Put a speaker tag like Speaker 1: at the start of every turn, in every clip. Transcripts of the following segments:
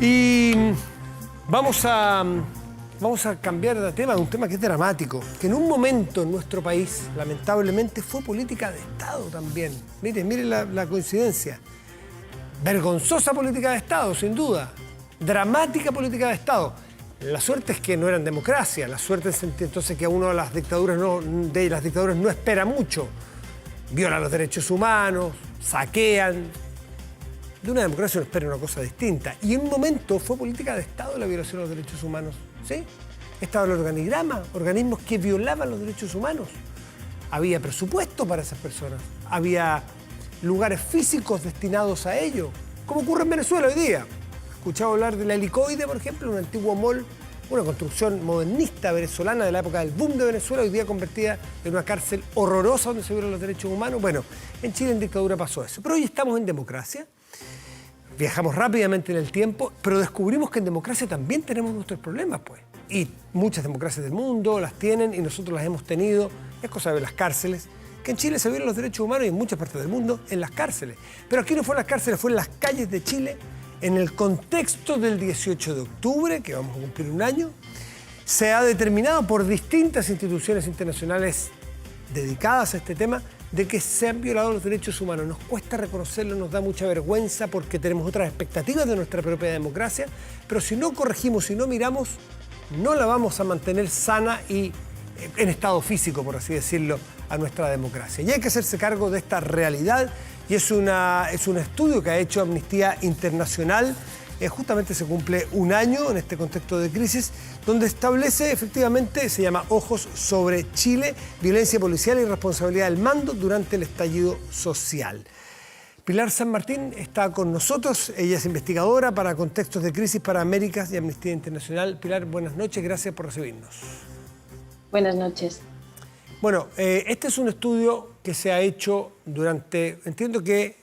Speaker 1: Y vamos a cambiar de tema, un tema que es dramático, que en un momento en nuestro país, lamentablemente, fue política de Estado también. Mire la coincidencia. Vergonzosa política de Estado, sin duda. Dramática política de Estado. La suerte es que no eran democracia, la suerte es entonces que a uno de las dictaduras no espera mucho. Violan los derechos humanos, saquean. De una democracia uno espera una cosa distinta. Y en un momento fue política de Estado la violación de los derechos humanos. ¿Sí? Estaba el organigrama, organismos que violaban los derechos humanos. Había presupuesto para esas personas. Había lugares físicos destinados a ello, como ocurre en Venezuela hoy día. He escuchado hablar de la Helicoide, por ejemplo, un antiguo mall, una construcción modernista venezolana de la época del boom de Venezuela, hoy día convertida en una cárcel horrorosa donde se violan los derechos humanos. Bueno, en Chile en dictadura pasó eso. Pero hoy estamos en democracia, viajamos rápidamente en el tiempo, pero descubrimos que en democracia también tenemos nuestros problemas, pues. Y muchas democracias del mundo las tienen y nosotros las hemos tenido. Es cosa de las cárceles, que en Chile se violan los derechos humanos y en muchas partes del mundo en las cárceles. Pero aquí no fue en las cárceles, fue en las calles de Chile, en el contexto del 18 de octubre, que vamos a cumplir un año. Se ha determinado por distintas instituciones internacionales dedicadas a este tema de que se han violado los derechos humanos. Nos cuesta reconocerlo, nos da mucha vergüenza porque tenemos otras expectativas de nuestra propia democracia, pero si no corregimos, si no miramos, no la vamos a mantener sana y en estado físico, por así decirlo, a nuestra democracia. Y hay que hacerse cargo de esta realidad y es un estudio que ha hecho Amnistía Internacional. Justamente se cumple un año en este contexto de crisis, donde establece efectivamente, se llama Ojos sobre Chile, violencia policial y responsabilidad del mando durante el estallido social. Pilar San Martín está con nosotros, ella es investigadora para contextos de crisis para Américas y Amnistía Internacional. Pilar, buenas noches, gracias por recibirnos.
Speaker 2: Buenas noches.
Speaker 1: Bueno, este es un estudio que se ha hecho durante, entiendo que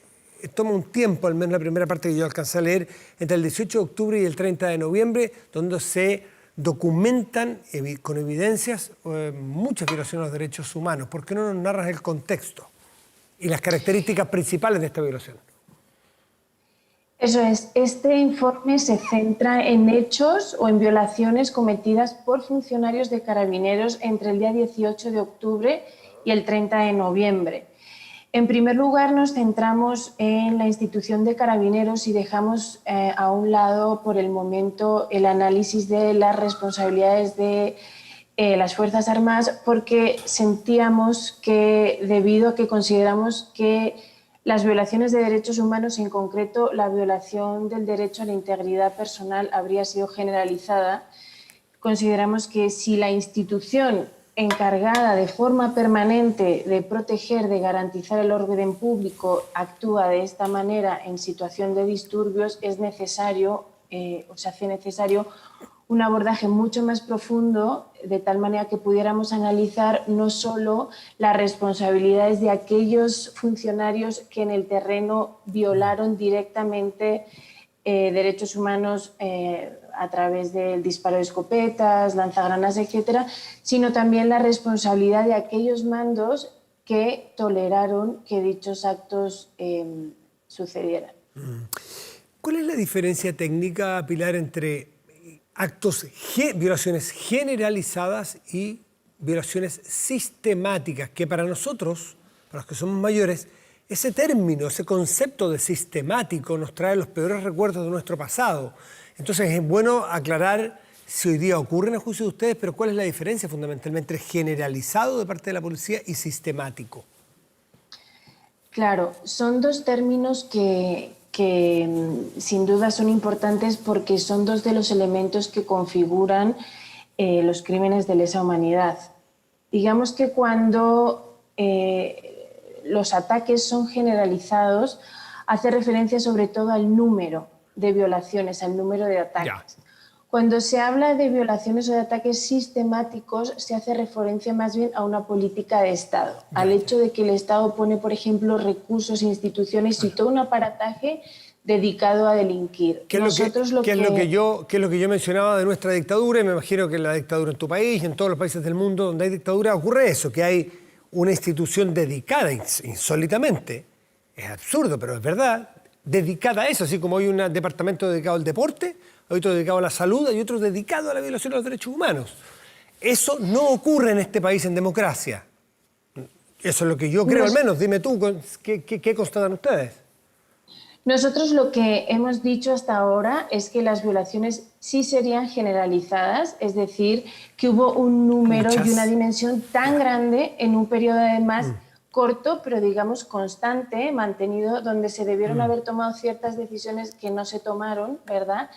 Speaker 1: toma un tiempo, al menos la primera parte que yo alcancé a leer, entre el 18 de octubre y el 30 de noviembre, donde se documentan con evidencias muchas violaciones a los derechos humanos. ¿Por qué no nos narras el contexto y las características principales de esta violación?
Speaker 2: Eso es, este informe se centra en hechos o en violaciones cometidas por funcionarios de Carabineros entre el día 18 de octubre y el 30 de noviembre. En primer lugar, nos centramos en la institución de Carabineros y dejamos a un lado por el momento el análisis de las responsabilidades de las Fuerzas Armadas, porque sentíamos que, debido a que consideramos que las violaciones de derechos humanos, en concreto la violación del derecho a la integridad personal, habría sido generalizada, consideramos que si la institución encargada de forma permanente de proteger, de garantizar el orden público, actúa de esta manera en situación de disturbios, es necesario, se hace necesario un abordaje mucho más profundo, de tal manera que pudiéramos analizar no solo las responsabilidades de aquellos funcionarios que en el terreno violaron directamente derechos humanos a través del disparo de escopetas, lanzagranadas, etcétera, sino también la responsabilidad de aquellos mandos que toleraron que dichos actos sucedieran.
Speaker 1: ¿Cuál es la diferencia técnica, Pilar, entre violaciones generalizadas y violaciones sistemáticas? Que para nosotros, para los que somos mayores, ese término, ese concepto de sistemático nos trae los peores recuerdos de nuestro pasado. Entonces es bueno aclarar si hoy día ocurren a juicio de ustedes, pero ¿cuál es la diferencia fundamentalmente entre generalizado de parte de la policía y sistemático?
Speaker 2: Claro, son dos términos que sin duda son importantes porque son dos de los elementos que configuran los crímenes de lesa humanidad. Digamos que cuando los ataques son generalizados, hace referencia sobre todo al número de violaciones, al número de ataques. Ya. Cuando se habla de violaciones o de ataques sistemáticos, se hace referencia más bien a una política de Estado, al hecho de que el Estado pone, por ejemplo, recursos, instituciones y todo un aparataje dedicado a delinquir.
Speaker 1: ¿Qué es lo que yo mencionaba de nuestra dictadura? Y me imagino que en la dictadura en tu país y en todos los países del mundo donde hay dictadura ocurre eso, que hay una institución dedicada insólitamente, es absurdo, pero es verdad, dedicada a eso, así como hay un departamento dedicado al deporte, hay otro dedicado a la salud y otro dedicado a la violación de los derechos humanos. Eso no ocurre en este país en democracia. Eso es lo que yo creo, al menos. Dime tú, ¿qué constatan ustedes?
Speaker 2: Nosotros lo que hemos dicho hasta ahora es que las violaciones sí serían generalizadas, es decir, que hubo un número y una dimensión tan grande en un periodo además corto, pero digamos constante, mantenido, donde se debieron haber tomado ciertas decisiones que no se tomaron, ¿verdad?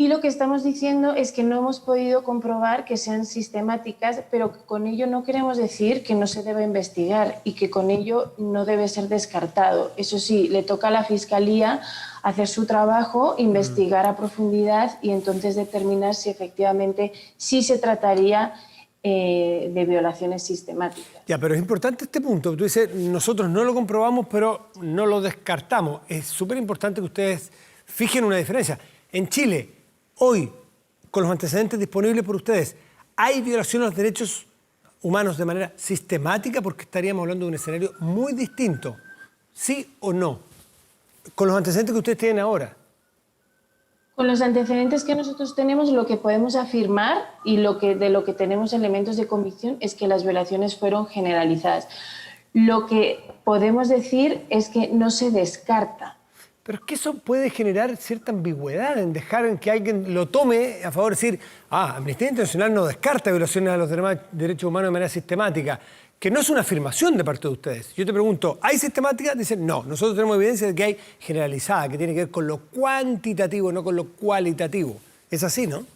Speaker 2: Y lo que estamos diciendo es que no hemos podido comprobar que sean sistemáticas, pero con ello no queremos decir que no se debe investigar y que con ello no debe ser descartado. Eso sí, le toca a la Fiscalía hacer su trabajo, investigar a profundidad y entonces determinar si efectivamente sí se trataría de violaciones sistemáticas.
Speaker 1: Ya, pero es importante este punto. Tú dices, nosotros no lo comprobamos, pero no lo descartamos. Es súper importante que ustedes fijen una diferencia. En Chile, hoy, con los antecedentes disponibles por ustedes, ¿hay violación a los derechos humanos de manera sistemática? Porque estaríamos hablando de un escenario muy distinto. ¿Sí o no? Con los antecedentes que ustedes tienen ahora.
Speaker 2: Con los antecedentes que nosotros tenemos, lo que podemos afirmar y de lo que tenemos elementos de convicción es que las violaciones fueron generalizadas. Lo que podemos decir es que no se descarta.
Speaker 1: Pero es que eso puede generar cierta ambigüedad en dejar en que alguien lo tome a favor de decir, Amnistía Internacional no descarta violaciones a los derechos humanos de manera sistemática, que no es una afirmación de parte de ustedes. Yo te pregunto, ¿hay sistemática? Dicen, no, nosotros tenemos evidencia de que hay generalizada, que tiene que ver con lo cuantitativo, no con lo cualitativo. Es así, ¿no?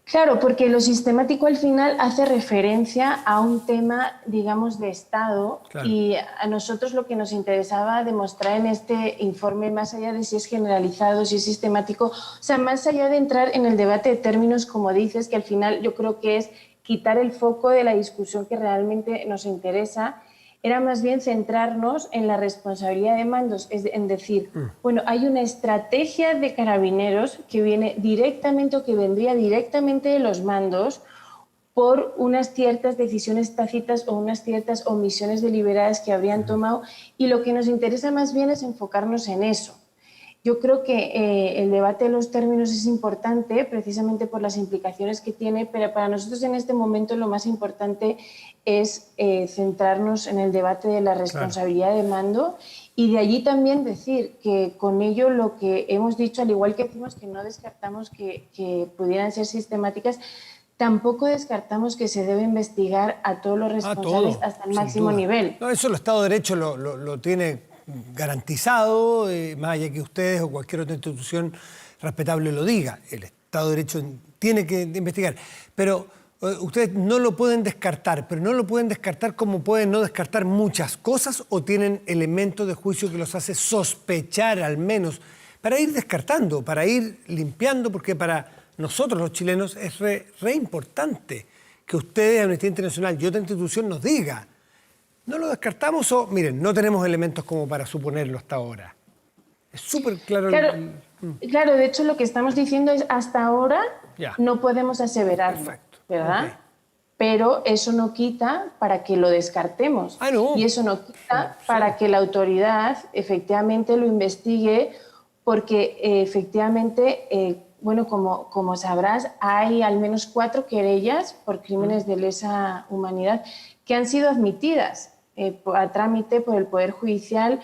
Speaker 2: Claro, porque lo sistemático al final hace referencia a un tema, digamos, de Estado, claro. Y a nosotros lo que nos interesaba demostrar en este informe, más allá de si es generalizado, si es sistemático, o sea, más allá de entrar en el debate de términos, como dices, que al final yo creo que es quitar el foco de la discusión que realmente nos interesa, era más bien centrarnos en la responsabilidad de mandos, en decir, bueno, hay una estrategia de Carabineros que viene directamente o que vendría directamente de los mandos por unas ciertas decisiones tácitas o unas ciertas omisiones deliberadas que habrían tomado, y lo que nos interesa más bien es enfocarnos en eso. Yo creo que el debate de los términos es importante precisamente por las implicaciones que tiene, pero para nosotros en este momento lo más importante es centrarnos en el debate de la responsabilidad de mando, y de allí también decir que con ello lo que hemos dicho, al igual que decimos que no descartamos que pudieran ser sistemáticas, tampoco descartamos que se debe investigar a todos los responsables hasta el máximo nivel.
Speaker 1: No, eso el Estado de Derecho lo tiene garantizado, más allá que ustedes o cualquier otra institución respetable lo diga. El Estado de Derecho tiene que investigar. Pero ustedes no lo pueden descartar, pero no lo pueden descartar como pueden no descartar muchas cosas, o tienen elementos de juicio que los hace sospechar al menos, para ir descartando, para ir limpiando, porque para nosotros los chilenos es re importante que ustedes, Amnistía Internacional y otra institución, nos diga. ¿No lo descartamos o, miren, no tenemos elementos como para suponerlo hasta ahora? Es súper claro.
Speaker 2: Claro, de hecho lo que estamos diciendo es hasta ahora no podemos aseverarlo. Perfecto. ¿Verdad? Okay. Pero eso no quita para que lo descartemos.
Speaker 1: No.
Speaker 2: Y eso no quita para que la autoridad efectivamente lo investigue, porque efectivamente, bueno, como sabrás, hay al menos 4 querellas por crímenes de lesa humanidad que han sido admitidas a trámite por el Poder Judicial,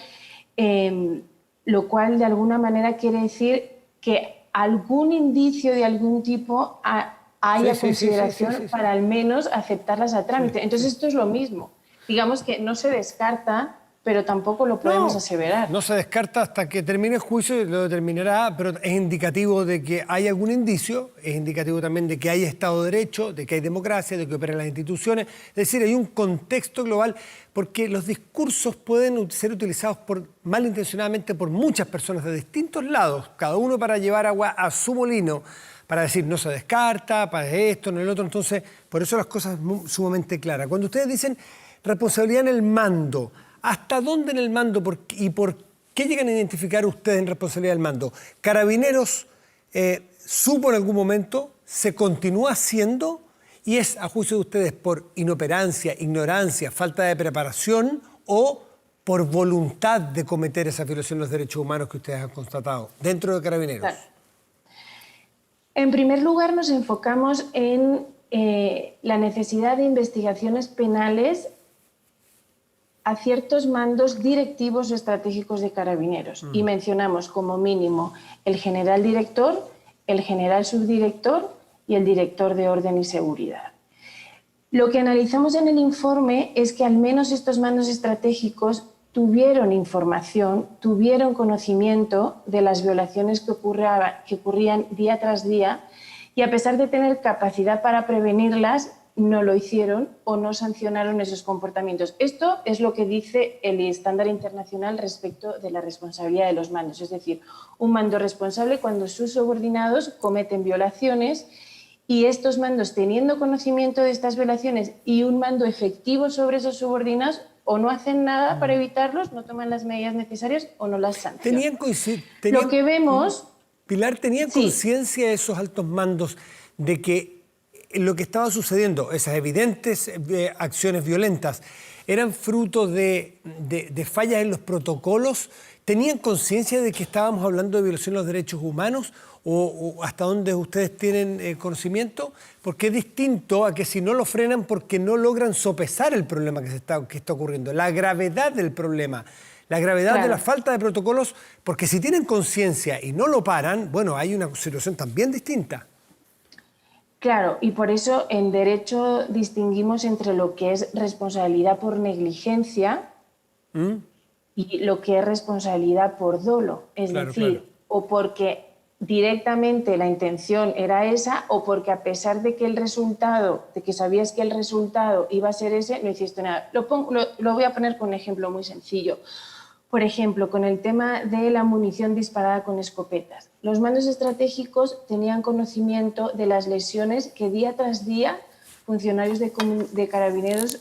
Speaker 2: lo cual de alguna manera quiere decir que algún indicio de algún tipo haya consideración para al menos aceptarlas a trámite. Entonces esto es lo mismo. Digamos que no se descarta, pero tampoco lo podemos aseverar.
Speaker 1: No se descarta hasta que termine el juicio, lo determinará, pero es indicativo de que hay algún indicio, es indicativo también de que hay Estado de Derecho, de que hay democracia, de que operan las instituciones. Es decir, hay un contexto global, porque los discursos pueden ser utilizados malintencionadamente por muchas personas de distintos lados, cada uno para llevar agua a su molino, para decir no se descarta, para esto, no el otro. Entonces, por eso las cosas sumamente claras. Cuando ustedes dicen responsabilidad en el mando, ¿hasta dónde en el mando y por qué llegan a identificar ustedes en responsabilidad del mando? ¿Carabineros supo en algún momento, se continúa haciendo y es, a juicio de ustedes, por inoperancia, ignorancia, falta de preparación, o por voluntad de cometer esa violación de los derechos humanos que ustedes han constatado dentro de Carabineros?
Speaker 2: Claro. En primer lugar, nos enfocamos en la necesidad de investigaciones penales a ciertos mandos directivos o estratégicos de Carabineros. Y mencionamos como mínimo el general director, el general subdirector y el director de orden y seguridad. Lo que analizamos en el informe es que al menos estos mandos estratégicos tuvieron información, tuvieron conocimiento de las violaciones que ocurrían día tras día, y a pesar de tener capacidad para prevenirlas, no lo hicieron o no sancionaron esos comportamientos. Esto es lo que dice el estándar internacional respecto de la responsabilidad de los mandos. Es decir, un mando responsable cuando sus subordinados cometen violaciones, y estos mandos, teniendo conocimiento de estas violaciones y un mando efectivo sobre esos subordinados, o no hacen nada para evitarlos, no toman las medidas necesarias o no las sancionan. Lo que vemos...
Speaker 1: Pilar, ¿tenían conciencia esos altos mandos de que lo que estaba sucediendo, esas evidentes acciones violentas, eran fruto de fallas en los protocolos? ¿Tenían conciencia de que estábamos hablando de violación de los derechos humanos? ¿O hasta dónde ustedes tienen conocimiento? Porque es distinto a que si no lo frenan porque no logran sopesar el problema que está ocurriendo, la gravedad del problema, la gravedad de la falta de protocolos, porque si tienen conciencia y no lo paran, bueno, hay una situación también distinta.
Speaker 2: Claro, y por eso en derecho distinguimos entre lo que es responsabilidad por negligencia y lo que es responsabilidad por dolo. Es decir, o porque directamente la intención era esa, o porque a pesar de que el resultado, de que sabías que el resultado iba a ser ese, no hiciste nada. Lo voy a poner con un ejemplo muy sencillo. Por ejemplo, con el tema de la munición disparada con escopetas. Los mandos estratégicos tenían conocimiento de las lesiones que día tras día funcionarios de Carabineros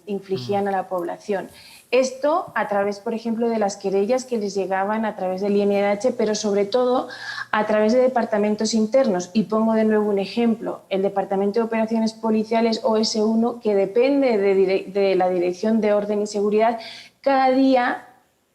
Speaker 2: infligían a la población. Esto a través, por ejemplo, de las querellas que les llegaban a través del INDH, pero sobre todo a través de departamentos internos. Y pongo de nuevo un ejemplo, el Departamento de Operaciones Policiales OS1, que depende de la Dirección de Orden y Seguridad, cada día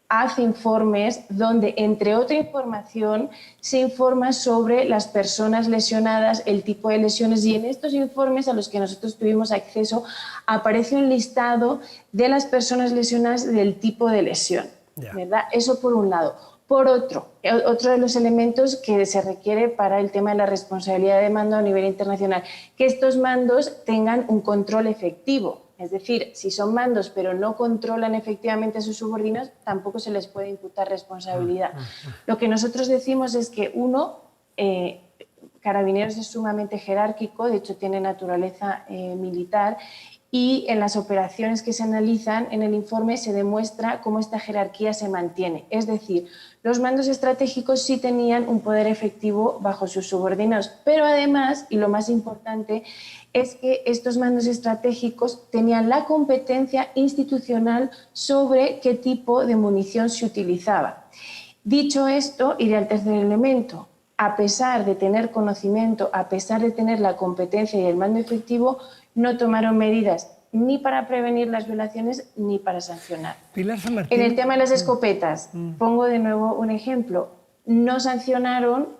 Speaker 2: hace informes donde, entre otra información, se informa sobre las personas lesionadas, el tipo de lesiones, y en estos informes a los que nosotros tuvimos acceso aparece un listado de las personas lesionadas del tipo de lesión, ¿verdad? Eso por un lado. Por otro de los elementos que se requiere para el tema de la responsabilidad de mando a nivel internacional, que estos mandos tengan un control efectivo. Es decir, si son mandos pero no controlan efectivamente a sus subordinados, tampoco se les puede imputar responsabilidad. Lo que nosotros decimos es que, Carabineros es sumamente jerárquico, de hecho tiene naturaleza militar, y en las operaciones que se analizan en el informe se demuestra cómo esta jerarquía se mantiene. Es decir, los mandos estratégicos sí tenían un poder efectivo bajo sus subordinados, pero además, y lo más importante, es que estos mandos estratégicos tenían la competencia institucional sobre qué tipo de munición se utilizaba. Dicho esto, iré al tercer elemento. A pesar de tener conocimiento, a pesar de tener la competencia y el mando efectivo, no tomaron medidas ni para prevenir las violaciones ni para sancionar.
Speaker 1: Pilar San Martín.
Speaker 2: En el tema de las escopetas, pongo de nuevo un ejemplo. No sancionaron,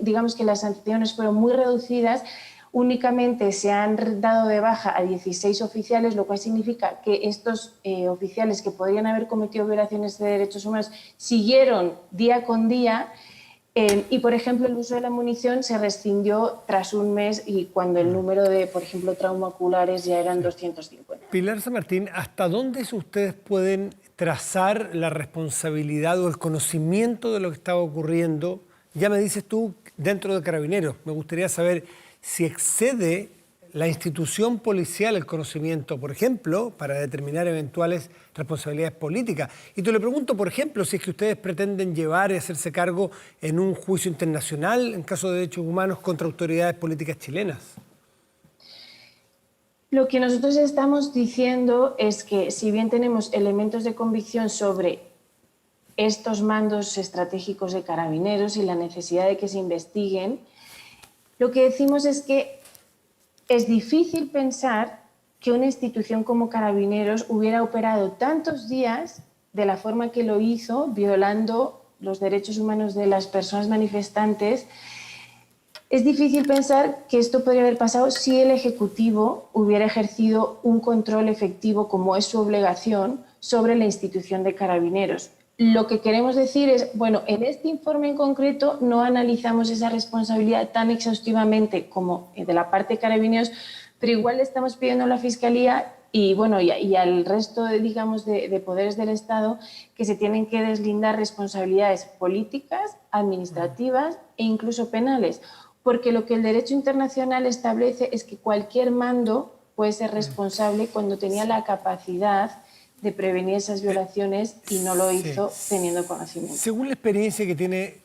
Speaker 2: digamos que las sanciones fueron muy reducidas. Únicamente se han dado de baja a 16 oficiales, lo cual significa que estos oficiales que podrían haber cometido violaciones de derechos humanos siguieron día con día. Y, por ejemplo, el uso de la munición se rescindió tras un mes, y cuando el número de, por ejemplo, traumaoculares ya eran 250.
Speaker 1: Pilar San Martín, ¿hasta dónde ustedes pueden trazar la responsabilidad o el conocimiento de lo que estaba ocurriendo? Ya me dices tú, dentro de Carabineros. Me gustaría saber si excede la institución policial el conocimiento, por ejemplo, para determinar eventuales responsabilidades políticas. Y te lo pregunto, por ejemplo, si es que ustedes pretenden llevar y hacerse cargo en un juicio internacional en caso de derechos humanos contra autoridades políticas chilenas.
Speaker 2: Lo que nosotros estamos diciendo es que, si bien tenemos elementos de convicción sobre estos mandos estratégicos de Carabineros y la necesidad de que se investiguen, lo que decimos es que es difícil pensar que una institución como Carabineros hubiera operado tantos días de la forma que lo hizo, violando los derechos humanos de las personas manifestantes. Es difícil pensar que esto podría haber pasado si el Ejecutivo hubiera ejercido un control efectivo, como es su obligación, sobre la institución de Carabineros. Lo que queremos decir es, bueno, en este informe en concreto no analizamos esa responsabilidad tan exhaustivamente como de la parte de Carabineros, pero igual le estamos pidiendo a la Fiscalía y, bueno, y al resto de poderes del Estado que se tienen que deslindar responsabilidades políticas, administrativas e incluso penales. Porque lo que el derecho internacional establece es que cualquier mando puede ser responsable cuando tenía la capacidad de prevenir esas violaciones y no lo hizo teniendo conocimiento.
Speaker 1: Según la experiencia que tiene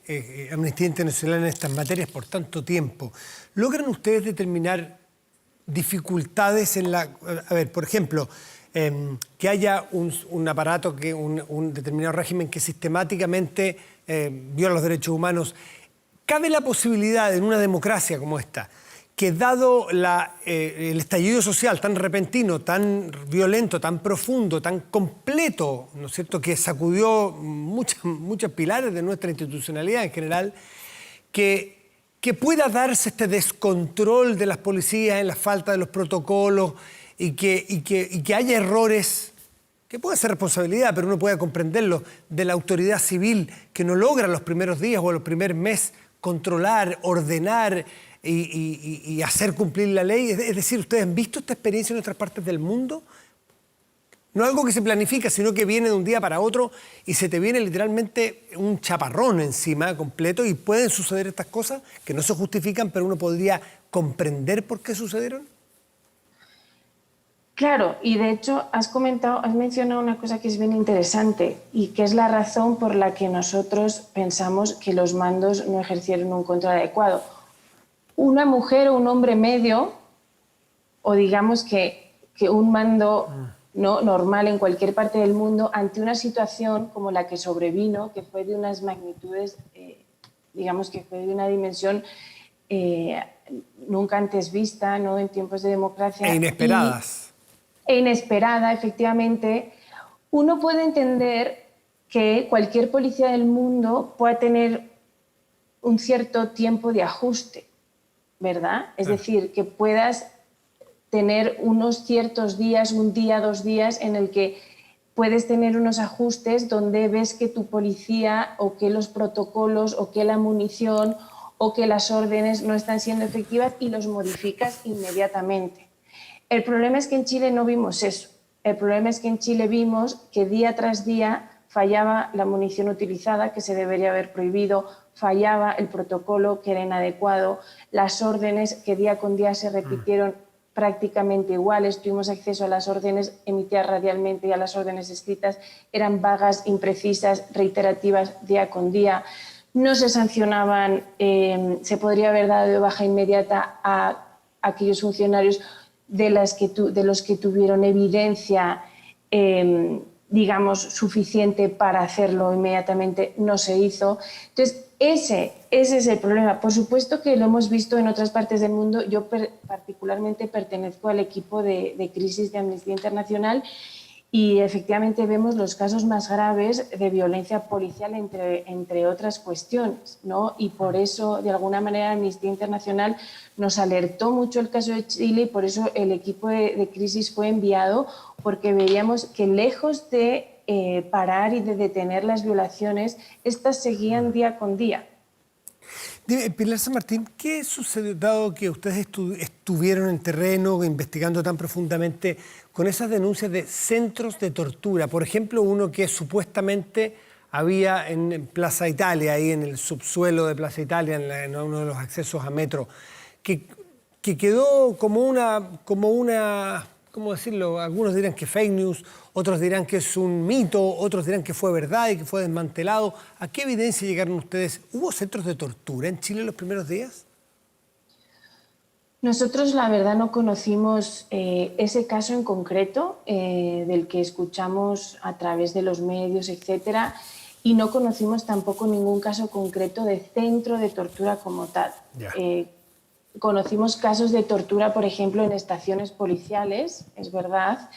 Speaker 1: Amnistía Internacional en estas materias por tanto tiempo, ¿logran ustedes determinar dificultades en la... A ver, por ejemplo, que haya un aparato, un determinado régimen que sistemáticamente viola los derechos humanos? ¿Cabe la posibilidad en una democracia como esta, que dado el estallido social tan repentino, tan violento, tan profundo, tan completo, ¿no es cierto?, que sacudió muchos pilares de nuestra institucionalidad en general, que pueda darse este descontrol de las policías en la falta de los protocolos y que haya errores, que puede ser responsabilidad, pero uno puede comprenderlo, de la autoridad civil que no logra los primeros días o los primeros meses controlar, ordenar y hacer cumplir la ley? Es decir, ¿ustedes han visto esta experiencia en otras partes del mundo? No algo que se planifica, sino que viene de un día para otro y se te viene literalmente un chaparrón encima completo, y pueden suceder estas cosas que no se justifican, pero uno podría comprender por qué sucedieron.
Speaker 2: Claro, y de hecho has mencionado una cosa que es bien interesante y que es la razón por la que nosotros pensamos que los mandos no ejercieron un control adecuado. Una mujer o un hombre medio, o digamos que un mando no normal en cualquier parte del mundo, ante una situación como la que sobrevino, que fue de unas magnitudes, digamos que fue de una dimensión nunca antes vista, ¿no?, en tiempos de democracia.
Speaker 1: E inesperadas.
Speaker 2: E inesperada, efectivamente, uno puede entender que cualquier policía del mundo pueda tener un cierto tiempo de ajuste, ¿verdad? Es decir, que puedas tener unos ciertos días, un día, 2 días, en el que puedes tener unos ajustes donde ves que tu policía o que los protocolos o que la munición o que las órdenes no están siendo efectivas y los modificas inmediatamente. El problema es que en Chile no vimos eso. El problema es que en Chile vimos que día tras día fallaba la munición utilizada, que se debería haber prohibido, fallaba el protocolo, que era inadecuado, las órdenes que día con día se repitieron prácticamente iguales, tuvimos acceso a las órdenes emitidas radialmente y a las órdenes escritas, eran vagas, imprecisas, reiterativas día con día. No se sancionaban, se podría haber dado de baja inmediata a aquellos funcionarios de los que tuvieron evidencia, digamos, suficiente para hacerlo inmediatamente, no se hizo. Entonces, ese es el problema. Por supuesto que lo hemos visto en otras partes del mundo. Yo particularmente pertenezco al equipo de crisis de Amnistía Internacional y efectivamente vemos los casos más graves de violencia policial, entre otras cuestiones, ¿no? Y por eso, de alguna manera, Amnistía Internacional nos alertó mucho el caso de Chile y por eso el equipo de crisis fue enviado, porque veíamos que lejos de parar y de detener las violaciones, estas seguían día con día.
Speaker 1: Dime, Pilar San Martín, ¿qué sucedió, dado que ustedes estuvieron en terreno investigando tan profundamente con esas denuncias de centros de tortura? Por ejemplo, uno que supuestamente había en Plaza Italia, ahí en el subsuelo de Plaza Italia, en uno de los accesos a metro, que quedó como una, ¿cómo decirlo? Algunos dirán que fake news, otros dirán que es un mito, otros dirán que fue verdad y que fue desmantelado. ¿A qué evidencia llegaron ustedes? ¿Hubo centros de tortura en Chile en los primeros días?
Speaker 2: Nosotros, la verdad, no conocimos ese caso en concreto, del que escuchamos a través de los medios, etcétera, y no conocimos tampoco ningún caso concreto de centro de tortura como tal. conocimos casos de tortura, por ejemplo, en estaciones policiales, es verdad,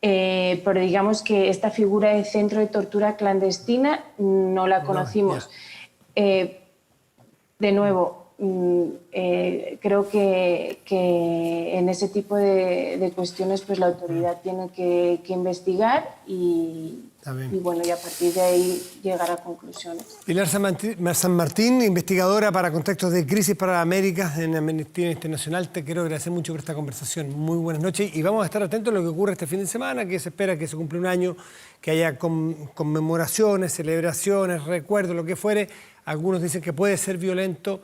Speaker 2: pero digamos que esta figura de centro de tortura clandestina no la conocimos. De nuevo, creo que en ese tipo de cuestiones pues la autoridad tiene que investigar y bueno, y a partir de ahí llegar a conclusiones.
Speaker 1: Pilar San Martín, investigadora para contextos de crisis para América en Amnistía Internacional, te quiero agradecer mucho por esta conversación. Muy buenas noches y vamos a estar atentos a lo que ocurre este fin de semana, que se espera que se cumpla un año, que haya conmemoraciones, celebraciones, recuerdos, lo que fuere. Algunos dicen que puede ser violento.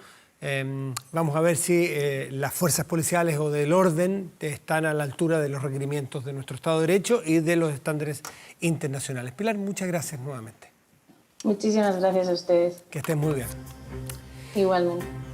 Speaker 1: Vamos a ver si las fuerzas policiales o del orden están a la altura de los requerimientos de nuestro Estado de Derecho y de los estándares internacionales. Pilar, muchas gracias nuevamente.
Speaker 2: Muchísimas gracias a ustedes.
Speaker 1: Que estés muy bien.
Speaker 2: Igualmente.